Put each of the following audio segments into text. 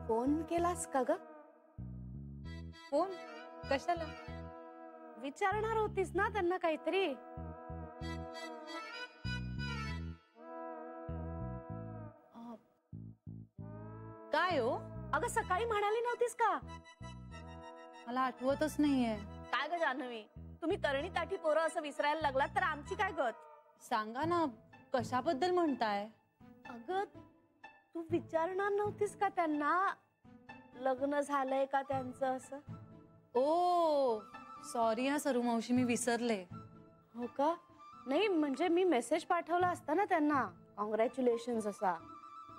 Phone केलास का ग? फोन कशाला? विचारणार होतीस ना त्यांना काहीतरी. काय हो? अगं सकाळी म्हणाली नव्हतीस का? मला आठवतच नाहीये. काय ग जान्हवी, तुम्ही तरणी ताठी पोरं असं विसरायला लागलात तर आमची काय गत? सांगा ना, कशाबद्दल म्हणताय? अगं तू विचारणार नव्हतीस का त्यांना लग्न झालंय का त्यांचं असं? ओ सॉरी हा सरू मावशी, मी विसरले. हो का? नाही म्हणजे मी मेसेज पाठवला असता ना त्यांना, कॉंग्रॅच्युलेशन्स असा.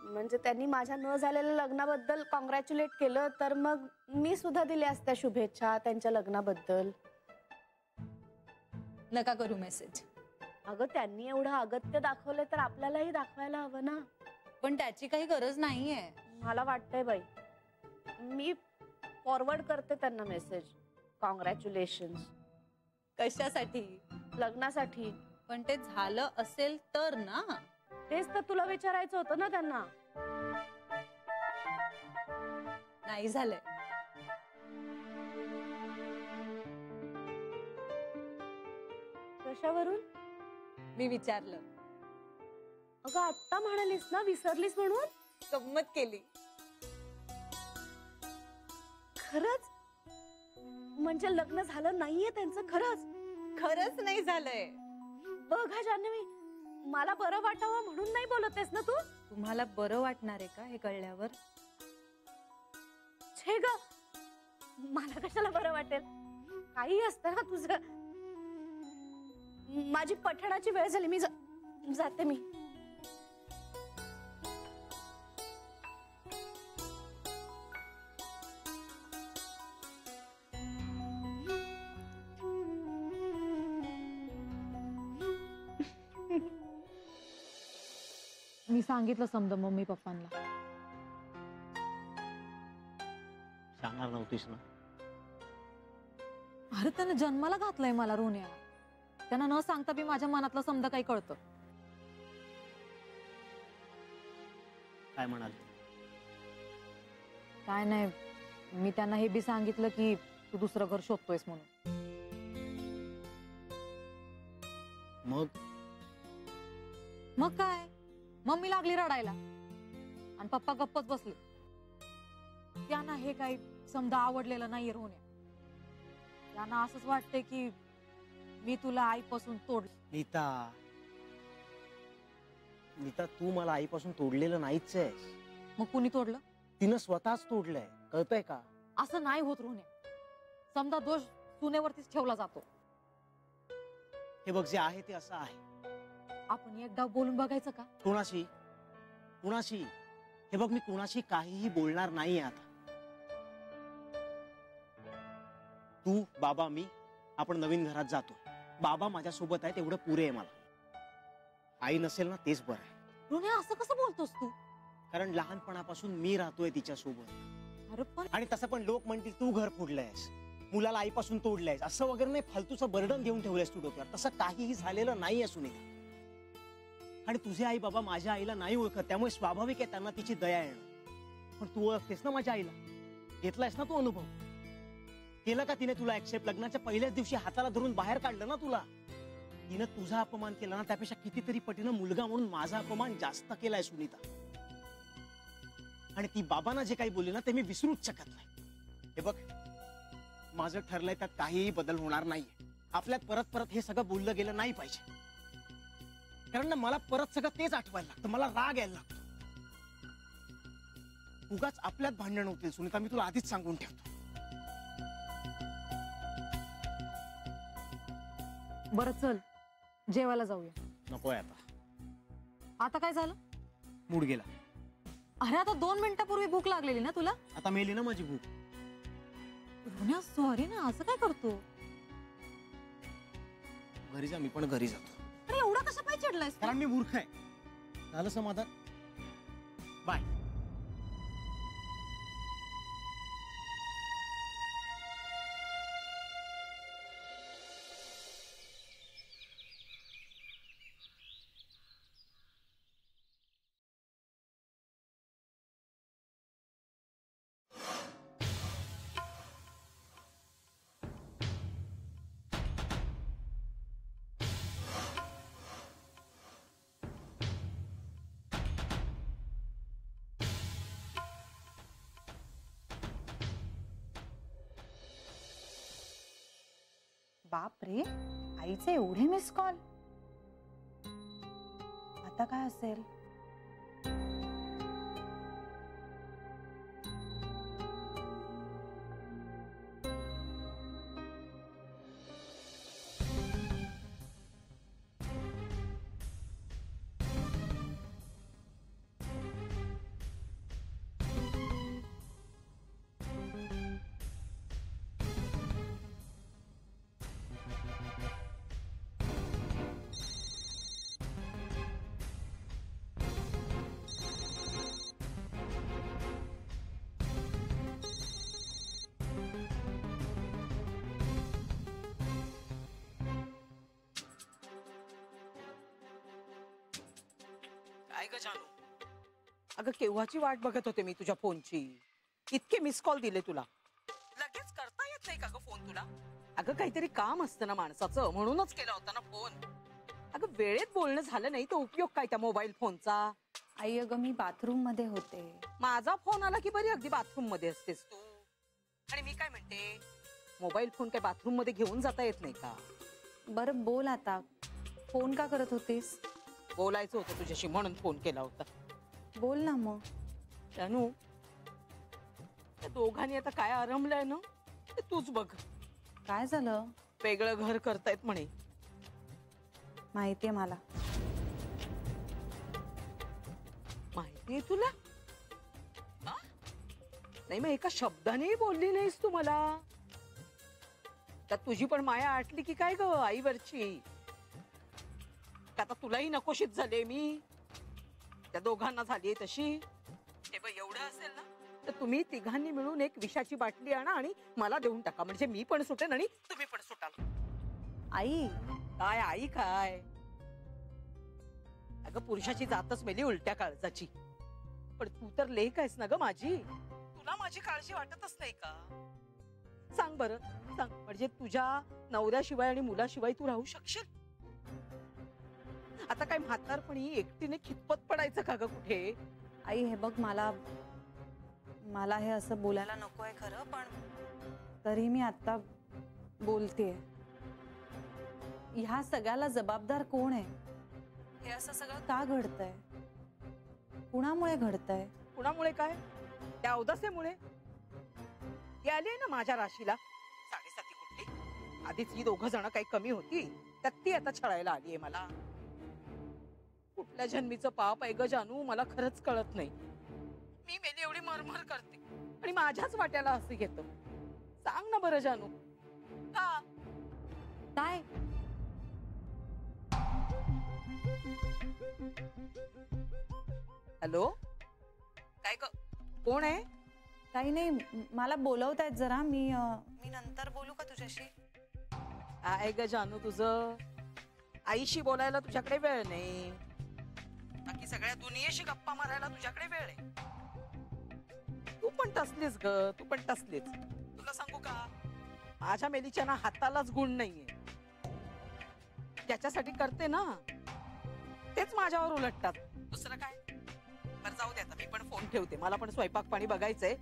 म्हणजे त्यांनी माझ्या न झालेल्या लग्नाबद्दल कॉंग्रॅच्युलेट केलं तर मग मी सुद्धा दिल्या असत्या शुभेच्छा त्यांच्या लग्नाबद्दल. नका करू मेसेज. अगं त्यांनी एवढं अगत्य दाखवलं तर आपल्यालाही दाखवायला हवं ना. पण त्याची काही गरज नाहीये. मला वाटतंय बाई, मी फॉरवर्ड करते त्यांना मेसेज. कॉंग्रॅच्युलेशन्स. कशासाठी? लग्नासाठी. पण ते झालं असेल तर ना. तेच तर तुला विचारायचं होतं ना त्यांना. नाही झालंय. कशावरून? मी विचारलं. अगं आत्ता म्हणालीस ना विसरलीस म्हणून. गंमत केली. खरंच? म्हणजे लग्न झालं नाहीये त्यांचं खरंच? खरंच नाही झालंय. बघ हा जान्हवी, मला बरं वाटावं म्हणून नाही बोलतेस ना तू? तुम्हाला बरं वाटणार आहे का हे कळल्यावर? छे ग, मला कशाला बरं वाटेल? काही असतं ना तुझं. माझी पठणाची वेळ झाली, मी जाते मी. मी सांगितलं समजा मम्मी पप्पांना. सांगणार नव्हतीस ना? अरे त्यानं जन्माला घातलंय मला रोन्या. त्यांना न सांगता बी माझ्या मनातलं समजा काही कळतं. काय म्हणाल? काय नाही, मी त्यांना हे बी सांगितलं की तू दुसरं घर शोधतोयस म्हणून. मग काय, मम्मी लागली रडायला आणि पप्पा गप्पच बसले. त्यांना हे काही समजा आवडलेलं नाहीये रोन्या. त्यांना असंच वाटतंय की मी तुला आईपासून तोडलं. नीता, तू मला आईपासून तोडलेलं नाहीच आहेस. मग कुणी तोडलं? तिनं स्वतःच तोडलंय, कळतंय का? असं नाही होत रोन्या. समजा दोष सुनेवरतीच ठेवला जातो. हे बघ, जे आहे ते असं आहे. आपण एकदा बोलून बघायचं का? कोणाशी? कुणाशी? हे बघ, मी कुणाशी काहीही बोलणार नाहीये आता. तू, बाबा, मी आपण नवीन घरात जातो. बाबा माझ्यासोबत आहे तेवढं पुरे आहे मला. आई नसेल ना तेच बरं आहे. रोन्या असं कसं बोलतोस तू? कारण लहानपणापासून मी राहतोय तिच्यासोबत. अरे पण आणि तसं पण लोक म्हणतील तू घर फोडलंयस, मुलाला आईपासून तोडलंयस, असं वगैरे नाही. फालतूचं बर्डन घेऊन ठेवलंयस तू डोक्यावर. तसं काहीही झालेलं नाहीये सुनीता. आणि तुझे आई बाबा माझ्या आईला नाही ओळखत, त्यामुळे स्वाभाविक आहे त्यांना तिची दया येणं. पण तू ओळखतेस ना माझ्या आईला, घेतलायस ना तू अनुभव. केलं का तिने तुला ऍक्सेप्ट? लग्नाच्या पहिल्याच दिवशी हाताला धरून बाहेर काढलं ना तुला. तिनं तुझा अपमान केला ना, त्यापेक्षा कितीतरी पटीनं मुलगा म्हणून माझा अपमान जास्त केलाय सुनीता. आणि ती बाबांना जे काही बोलली ना ते मी विसरूच शकत नाही. हे बघ, माझं ठरलंय त्यात काहीही बदल होणार नाहीये. आपल्यात परत परत हे सगळं बोललं गेलं नाही पाहिजे. कारण ना मला परत सगळं तेच आठवायला लागतं, मला राग यायला लागतो. उगाच आपल्यात भांडण होतील सुनीता, मी तुला आधीच सांगून ठेवतो. बरं चल जेवायला जाऊया. नकोय आता. आता काय झालं? मूड गेला. अरे आता 2 मिनिटापूर्वी भूक लागलेली ना तुला. आता मेली ना माझी भूक. रोन्या सॉरी ना, असं काय करतो? घरी जा, मी पण घरी जातो. अरे एवढा कशा पाय चिडलायस? कारण मी मूर्ख आहे. झालं समाधान? बाय. बाप रे, आईचे एवढे मिस कॉल. आता काय असेल? काय ग जानू? अगं केव्हाची वाट बघत होते मी तुझ्या फोनची. इतके मिस कॉल दिले तुला, लगेच करता येत नाही का ग फोन तुला? अगं काहीतरी काम असतं ना माणसाचं, म्हणूनच केला होता ना फोन. अगं वेळेत बोलणं झालं नाही तर उपयोग काय त्या मोबाईल फोनचा? आई अगं मी बाथरूम मध्ये होते. माझा फोन आला की बरी अगदी बाथरूम मध्ये असतेस तू. आणि मी काय म्हणते, मोबाईल फोन काय बाथरूम मध्ये घेऊन जाता येत नाही का? बरं बोल आता, फोन का करत होतीस? बोलायचं होतं तुझ्याशी म्हणून फोन केला होता. बोल ना मग. जानू, त्या दोघांनी आता काय आरंभलंय ना ते तूच बघ. काय झालं? वेगळं घर करतायत म्हणे. माहितीये मला. माहितीये तुला? हा? नाही मग एका शब्दाने बोलली नाहीस तू मला. त्यात तुझी पण माया आटली की काय ग आईवरची? आता तुलाही नकोशीत झाले मी, त्या दोघांना झालीये तशी. हे बघ एवढं असेल ना तर तुम्ही तिघांनी मिळून एक विषाची बाटली आणा आणि मला देऊन टाका, म्हणजे मी पण सुटेन आणि तुम्ही पण सुटाल. आई काय आई काय? अगं पुरुषाची जातच मेली उलट्या काळजाची. पण तू तर लेक आहेस ना ग माझी, तुला माझी काळजी वाटतच नाही का? सांग बरं, सांग, म्हणजे तुझ्या नवऱ्याशिवाय आणि मुलाशिवाय तू राहू शकशील? आता काय म्हातारपणी एकटीने खितपत पडायचं का ग कुठे? आई हे बघ, मला मला हे असं बोलायला नको आहे खरं, पण तरी मी आता बोलतेय. ह्या सगळ्याला जबाबदार कोण आहे? हे असं सगळं का घडतंय? कुणामुळे घडतंय? कुणामुळे काय? त्या अवदासेमुळे. ती आली आहे ना माझ्या राशीला, 7.5 कुठली. आधीच ही दोघं जण काही कमी होती, त्यात ती आता छळायला आली आहे मला. कुठल्या जन्मीचं पाप आहे ग जानू, मला खरंच कळत नाही. मी मेली एवढी मरमर करते आणि माझ्याच वाट्याला असं घेतं. सांग ना बरं जानू, का? काय? हॅलो, काय ग, कोण आहे? काही नाही, मला बोलवतायत जरा. मी नंतर बोलू का तुझ्याशी? आहे ग जानू तुझं, आईशी बोलायला तुझ्याकडे वेळ नाही, बाकी सगळ्या दुनियेशी गप्पा मारायला तुझ्याकडे वेळ आहे. तू पण तसलीच ग, तू पण तसलीच. तुला सांगू का, माझ्या मेलीच्या ना हातालाच गुण नाहीये. ज्याच्यासाठी करते ना तेच माझ्यावर उलटतात. दुसरं काय? बरं जाऊ दे, आता मी पण फोन ठेवते, मला पण स्वयंपाक पाणी बघायचंय.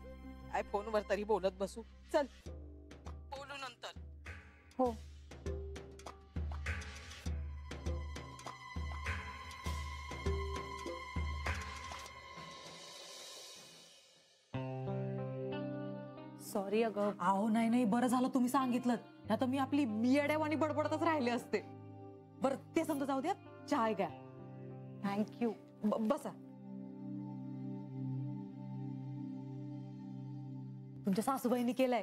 काय फोनवर तरी बोलत बसू. चल बोलू नंतर. हो. सॉरी अगं. अहो नाही नाही, बरं झालं तुम्ही सांगितलं, आता मी आपली बियाड्यावानी बडबडतच राहिले असते. बरं ते समजा जाऊ द्या, चहा घ्या. थँक्यू. बसा. तुमच्या सासूबाईंनी केलंय.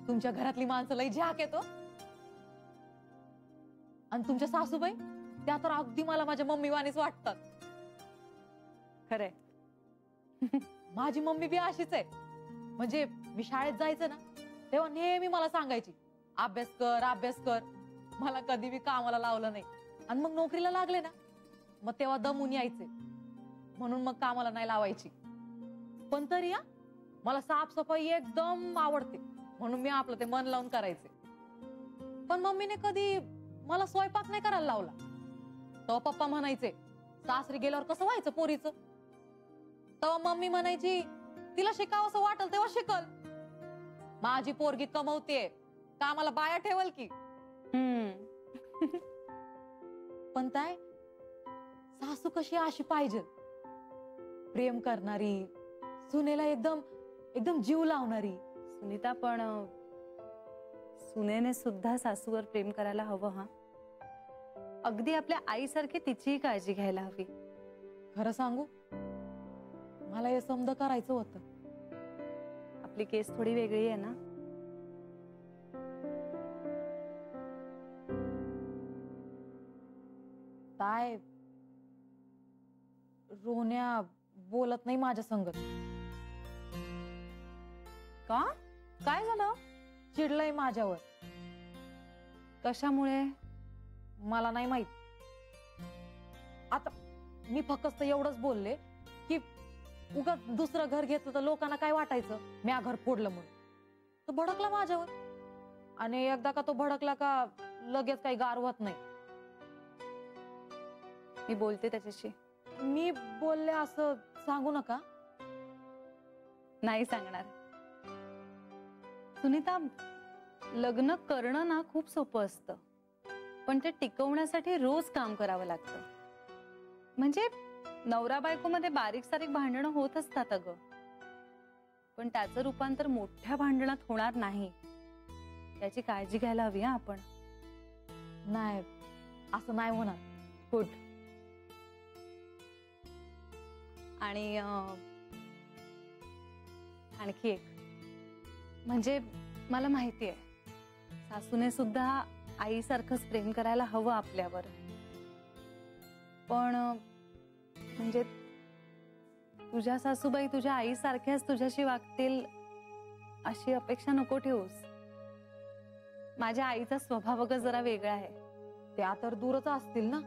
तुमच्या घरातली माणसं लई झाक येतो. आणि तुमच्या सासूबाई त्या तर अगदी मला माझ्या मम्मी वाणीच वाटतात. खरंय. माझी मम्मी बी अशीच आहे. म्हणजे मी शाळेत जायचं ना तेव्हा नेहमी मला सांगायची, अभ्यास कर अभ्यास कर. मला कधी बी कामाला लावलं नाही. आणि मग नोकरीला लागले ना मग तेव्हा दमून यायचे, म्हणून मग कामाला नाही लावायची. पण तरी मला साफसफाई एकदम आवडते, म्हणून मी आपलं ते मन लावून करायचे. पण मम्मीने कधी मला स्वयंपाक नाही करायला लावला. तेव्हा पप्पा म्हणायचे, सासरी गेल्यावर कसं व्हायचं पोरीचं? तेव्हा मम्मी म्हणायची, तिला शिकावं असं वाटल तेव्हा शिकल. माझी पोरगी कमवते, का आम्हाला बाया ठेवल की? पण ताय सासू कशी अशी पाहिजे, प्रेम करणारी, सुनेला एकदम एकदम जीव लावणारी. सुनीता, पण सुनेने सुद्धा सासूवर प्रेम करायला हवं. हा, अगदी आपल्या आईसारखी तिचीही काळजी घ्यायला हवी. खरं सांगू, मला हे समज करायचं होतं. आपली केस थोडी वेगळी आहे ना. ताय रोन्या बोलत नाही माझ्या संगत. का? काय झालं? चिडलंय माझ्यावर. कशामुळे? मला नाही माहित. आता मी फक्त एवढंच बोलले की उगाच दुसरं घर घेतलं तर लोकांना काय वाटायचं, म्या घर फोडलं म्हणून. तो भडकला माझ्यावर, आणि एकदा का तो भडकला का लगेच काही गार होत नाही. मी बोलते त्याच्याशी. मी बोलले असं सांगू नका. नाही सांगणार. सुनीता, लग्न करणं ना खूप सोपं असतं, पण ते टिकवण्यासाठी रोज काम करावं लागतं. म्हणजे नवरा बायको मध्ये बारीक सारीक भांडणं होत असतात अगं, पण त्याचं रूपांतर मोठ्या भांडणात होणार नाही. त्याची काळजी घ्यायला हवी हा आपण. नाही, असं नाही होणार. गुड. आणि आणखी एक, म्हणजे मला माहिती आहे सासूने सुद्धा आईसारखंच प्रेम करायला हवं आपल्यावर, पण म्हणजे तुझ्या सासूबाई तुझ्या आईसारख्याच तुझ्याशी वागतील अशी अपेक्षा नको ठेवूस. माझ्या आईचा स्वभाव अगं जरा वेगळा आहे. त्या तर दूरच असतील ना.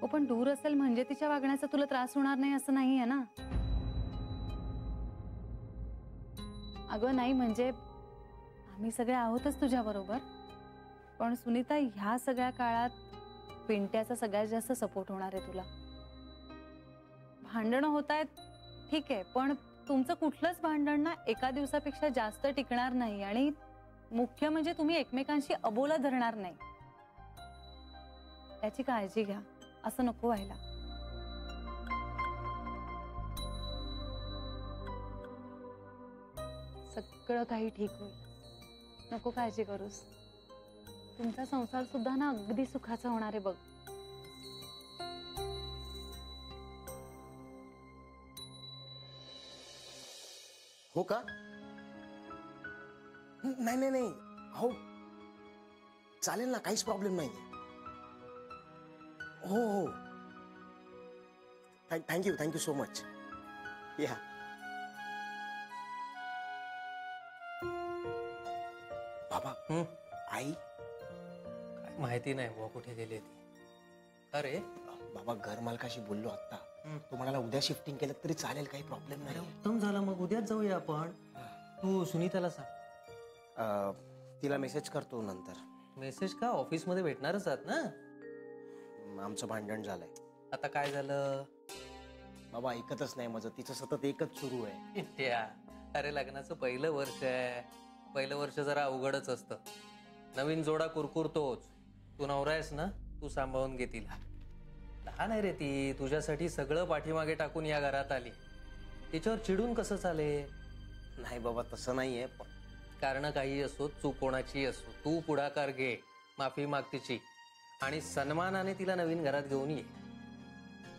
हो, पण दूर असेल म्हणजे तिच्या वागण्याचा तुला त्रास होणार नाही असं नाहीये ना. अगं नाही, म्हणजे आम्ही सगळे आहोतच तुझ्या बरोबर, पण सुनीता ह्या सगळ्या काळात पिंट्याचा सगळ्यात जास्त सपोर्ट होणार आहे तुला. भांडणं होत आहेत ठीक आहे, पण तुमचं कुठलंच भांडण ना एका दिवसापेक्षा जास्त टिकणार नाही, आणि मुख्य म्हणजे तुम्ही एकमेकांशी अबोला धरणार नाही. याची काळजी घ्या, असं नको व्हायला. सगळं काही ठीक होईल, नको काळजी करूस. तुमचा संसार सुद्धा ना अगदी सुखाचा होणार आहे बघ. हो का? नाही नाही नाही, हो चालेल ना, काहीच प्रॉब्लेम नाही. हो हो, थँक्यू सो मच. या. बाबा, आई काय माहिती नाही बुवा कुठे गेली ती. अरे बाबा, घर मालकाशी बोललो आता. तो म्हणाला उद्या शिफ्टिंग केलं तरी चालेल, काही प्रॉब्लेम नाही. उत्तम झालं, मग उद्याच जाऊया आपण. तू सुनीताला सांग. तिला मेसेज करतो नंतर. मेसेज का? ऑफिस मध्ये भेटणारच आहात ना. आमचं भांडण झालंय. आता काय झालं? बाबा ऐकतच नाही माझं, तिचं सतत एकच सुरू आहे. त्या अरे लग्नाचं पहिलं वर्ष आहे, पहिलं वर्ष जरा अवघडच असतं. नवीन जोडा कुरकुरतोच. तू नवरा आहेस ना, तू सांभाळून घे तिला. लहान आहे रे ती, तुझ्यासाठी सगळं पाठीमागे टाकून या घरात आली. तिच्यावर चिडून कसं चालेल? नाही बाबा, तसं नाहीये. कारण काही असो, चूक कोणाची असो, तू पुढाकार घे, माफी माग तिची, आणि सन्मानाने तिला नवीन घरात घेऊन ये.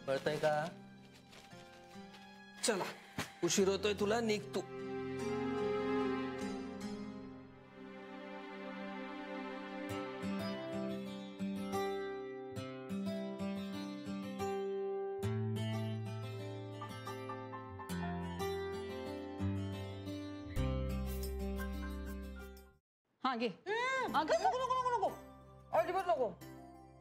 कळतंय का? चला, उशीर होतोय तुला, निघ तू. हा घे. अगं नको नको नको नको, अजिबात नको.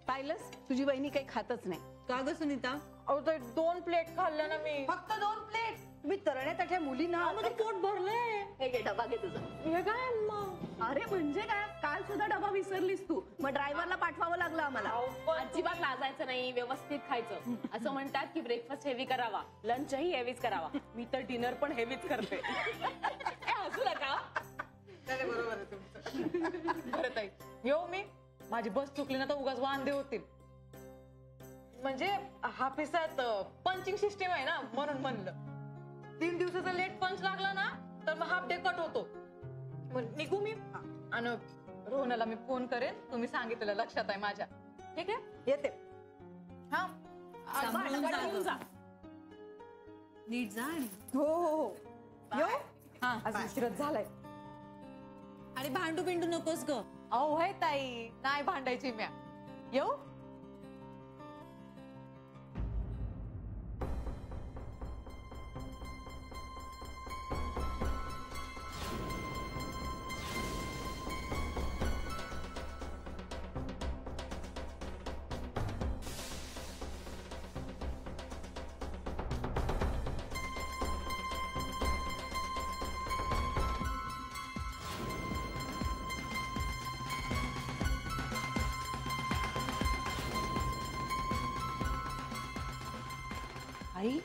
पाहिलंस, तुझी बहिणी काही खातच नाही. का ग सुनीता? अहो ताई, 2 प्लेट खाल्ल्या ना मी. फक्त 2 प्लेट? तुम्ही तरण्यात त्या मुलींना पोट भरलंय. हे घे डबा, घे तुझा. हे काय मग? अरे म्हणजे काय, काल सुद्धा डबा विसरलीस तू, मग ड्रायव्हरला पाठवावं लागलं आम्हाला. अजिबात लाजायचं नाही, व्यवस्थित खायचं. असं म्हणतात की ब्रेकफास्ट हेवी करावा, लंचही हेवीच करावा. मी तर डिनर पण हेवीच करते. हसू नका. बरोबर आहे तुमचं. बरं ताई, येऊ मी? माझी बस चुकली ना तर उगाच वांदे होतील. म्हणजे हाफिसात पंचिंग सिस्टीम आहे ना, म्हणून म्हणलं. 3 दिवसाचा लेट पंच लागला ना तर मग हाफ डे कट होतो. मग निघू मी. आणि रोहनाला मी फोन करेन, तुम्ही सांगितलेलं लक्षात आहे माझ्या. ठीक आहे, येते. हा, सांभाळून जा घेऊन जा. नीट जा आणि हो हो हो, येऊ. आज उशीरच झालाय. आणि भांडू पिंडू नकोस ग. अहो हे ताई, नाही भांडायची म्या. येऊ. आई,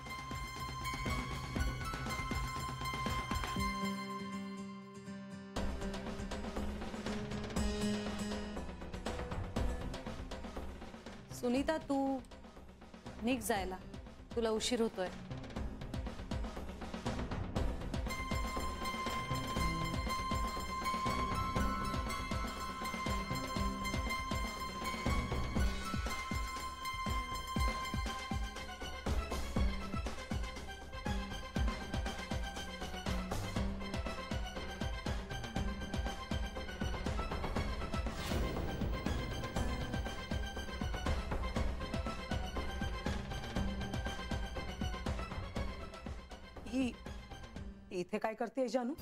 सुनीता, तू निघ जायला, तुला उशीर होतोय. ही इथे काय करते जानू?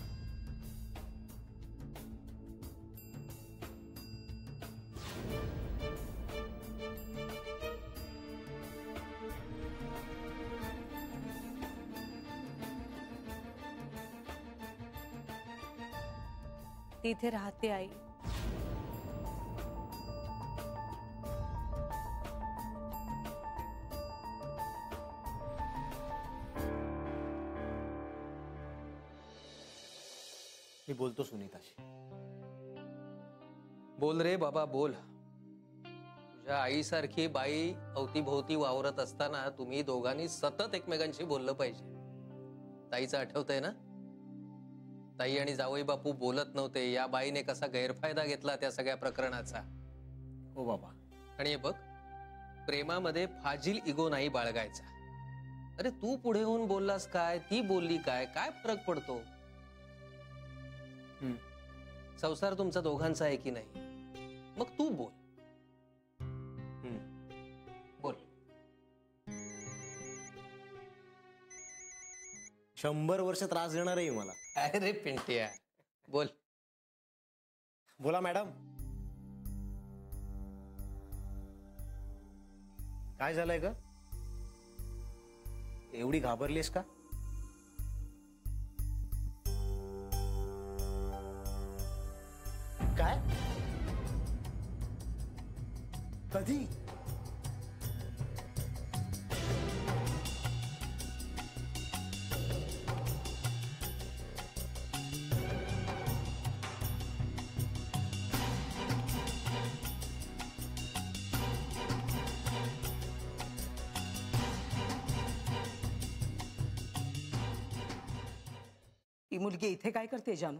ती इथे राहते आई. मी बोलतो सुनीताशी. बोल रे बाबा बोल. तुझ्या आईसारखी बाई अवतीभोवती वावरत असताना तुम्ही दोघांनी सतत एकमेकांशी बोललं पाहिजे. ताईचं आठवतंय ना? ताई आणि जावई बापू बोलत नव्हते, या बाईने कसा गैरफायदा घेतला त्या सगळ्या प्रकरणाचा. हो बाबा. आणि हे बघ, प्रेमामध्ये फाजील इगो नाही बाळगायचा. अरे तू पुढे होऊन बोललास काय, ती बोलली काय, काय फरक पडतो? संसार तुमचा दोघांचा आहे की नाही, मग तू बोल. बोल. 100 वर्ष त्रास देणार आहे मला. अरे पिंट्या, बोल. बोला मॅडम. काय झालंय ग? एवढी घाबरलीस का? काय? कधी? ही मुलगी इथे काय करते जानू?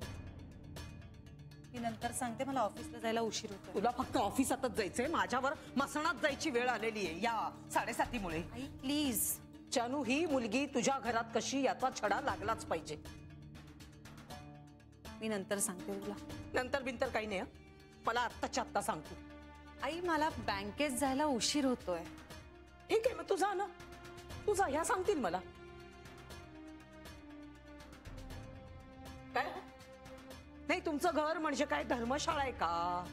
ती नंतर सांगते, मला ऑफिसला जायला उशीर होतोय. तुला फक्त ऑफिसातच जायचंय, माझ्यावर मसणात जायची वेळ आलेली आहे या 7:30मुळे. आई प्लीज. जानू, ही मुलगी तुझ्या घरात कशी याचा छडा लागलाच पाहिजे. मी नंतर सांगते तुला. नंतर बिंतर काही नाही हं. मला आत्ताच्या आत्ता सांगतो. आई मला बँकेत जायला उशीर होतोय. ठीक आहे, मग तू जा ना. तू जा, ह्या सांगतील मला. काय नाही, तुमचं घर म्हणजे काय धर्मशाळा आहे का?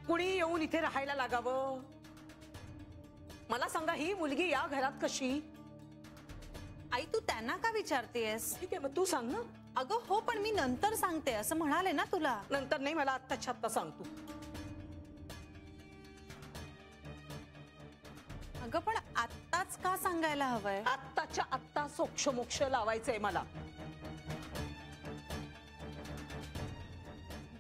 कुणी येऊन इथे राहायला लागावं? मला सांगा, ही मुलगी या घरात कशी? आई तू त्यांना का विचारतेस? ठीक आहे, मग तू सांग ना. अगं हो, पण मी नंतर सांगते असं म्हणाले ना तुला. नंतर नाही, मला आत्ताच्या आत्ता सांगतो. अगं पण आत्ताच का सांगायला हवंय? आत्ताच्या आत्ता सोक्ष मोक्ष लावायचंय मला.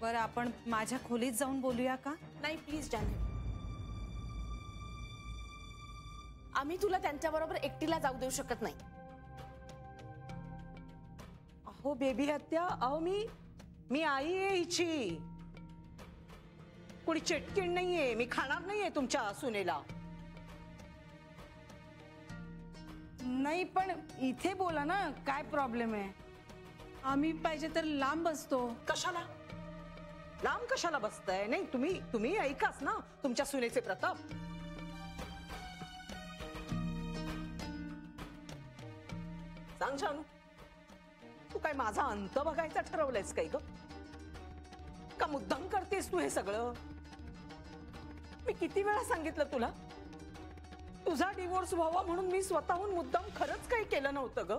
बरं आपण माझ्या खोलीत जाऊन बोलूया का? नाही प्लीज जान्हवी, आम्ही तुला त्यांच्याबरोबर एकटीला जाऊ देऊ शकत नाही. अहो बेबी हत्या, अहो मी आई आहे हिची, कोणी चेटकीण नाहीये, मी खाणार नाहीये तुमच्या सुनेला. नाही पण इथे बोला ना, काय प्रॉब्लेम आहे? आम्ही पाहिजे तर लांब बसतो. कशाला लांब कशाला बसताय? नाही तुम्ही ऐकाच ना तुमच्या सुनेचे प्रताप. सांग जानू, तू काय माझा अंत बघायचा ठरवलंयस काही ग? का मुद्दाम करतेस तू हे सगळं? मी किती वेळा सांगितलं तुला, तुझा डिवोर्स व्हावा म्हणून मी स्वतःहून मुद्दाम खरंच काही केलं नव्हतं ग.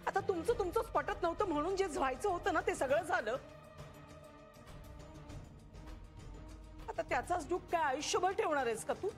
आता तुमचंच पटत नव्हतं म्हणून जे व्हायचं होतं ना ते सगळं झालं. आता त्याचाच दुःख काय आयुष्यभर ठेवणार आहेस का तू?